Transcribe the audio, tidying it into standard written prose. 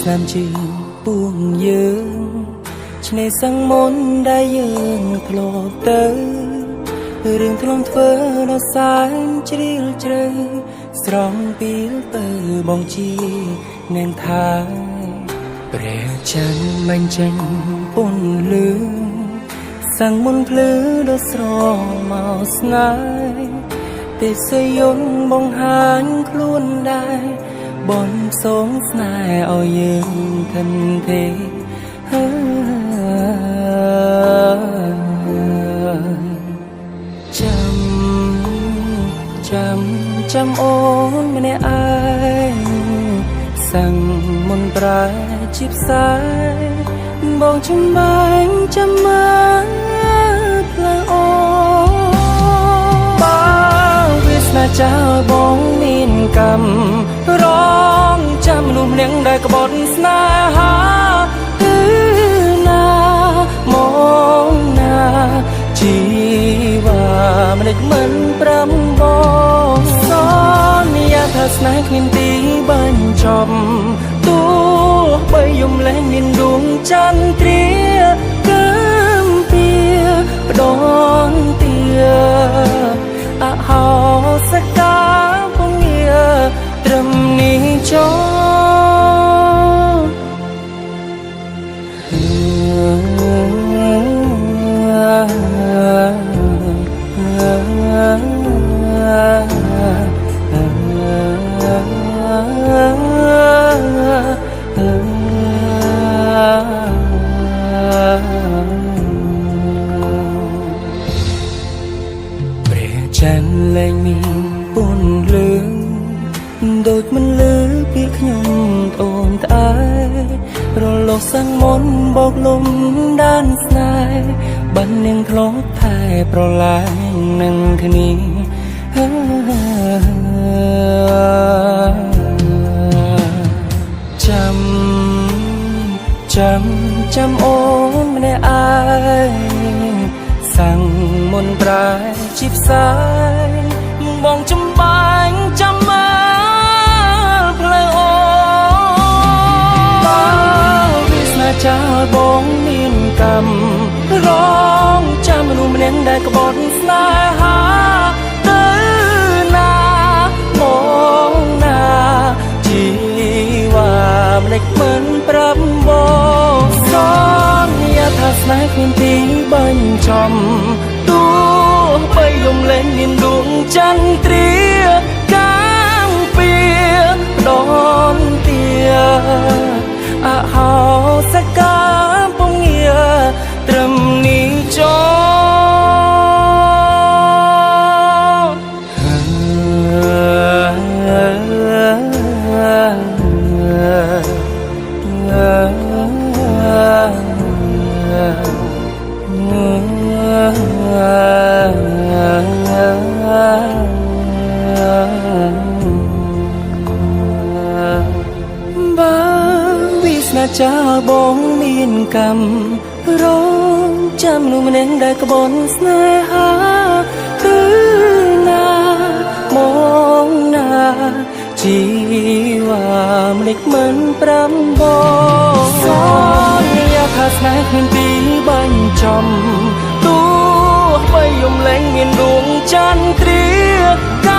ស្នាមជើងពួងយើងឆ្នេរសឹងមុនដែលយើងធ្លាប់ទៅរឿងធ្លំធ្វើដល់សែនជ្រាលជ្រៅស្រងពីលទៅបងជានាងថាព្រះច័ន្ទមិនចេញពន្លឺសឹងមុនភ្លឺដល់ស្រមកស្នេហ៍ទេសយន្តបង្ហាញខ្លួនដែរបនសូមស្នេហ៍ឲ្យយើងខិនទេចាំអូនម្នាក់ឯងសឹងមុនប្រែជាផ្សាយបងចំបាញ់ចាំមកផ្លូវអូបើវាស្នេហ៍ចាបងមានកម្មរងចាំមនុស្សម្នាក់ដែលក្បត់ស្នេហាគឺណាមកណាជីវ៉ាមិនដេចមិនប្រាំបងសន្យាថាស្នេហ៍គ្មានទីបញ្ចប់ទោះបីយំលែងមានដួងចន្ទ្រាកំពីផ្ដងទាអហោសកាពងាត្រឹមនេះចោព្រះច័ន្ទលែងមានពន្លឺដូចមិនលឺពីខ្ញុំត្អូនត្អែរលកសឹងមុនបោកលំដានស្នេហ៍បាននាងធ្លាប់ថែប្រឡាយនឹងគ្នាចាំអូនម្នាក់ឯងសឹងមុនប្រែជាផ្សាយបងចំបាញ់ចាំមកផ្លូវអូបើវាស្នេហ៍ចាបងមានកម្មរងចាំមនុស្សម្នាក់ដែលក្បត់ស្នេហាទៅណាមកណាជីវ៉ាមិនដេចមិនប្រាប់បងសន្យាថាស្នេហ៍គ្មានទីបញ្ចប់ទោះបីយំលែងមានដួងចន្ទ្រាកំពីផ្ដងទាអហោសកាពងាត្រឹមនេះចោបើវាស្នេហ៍ចាបងមានកម្មរងចាំមនុស្សម្នាក់ដែលក្បត់ស្នេហាគឺណាមកណាជីវ៉ាមិនដេចមិនប្រាំបងសន្យាថាស្នេហ៍គ្មានទីបញ្ចប់ទោះបីយំលែងមានដួងចន្ទ្រា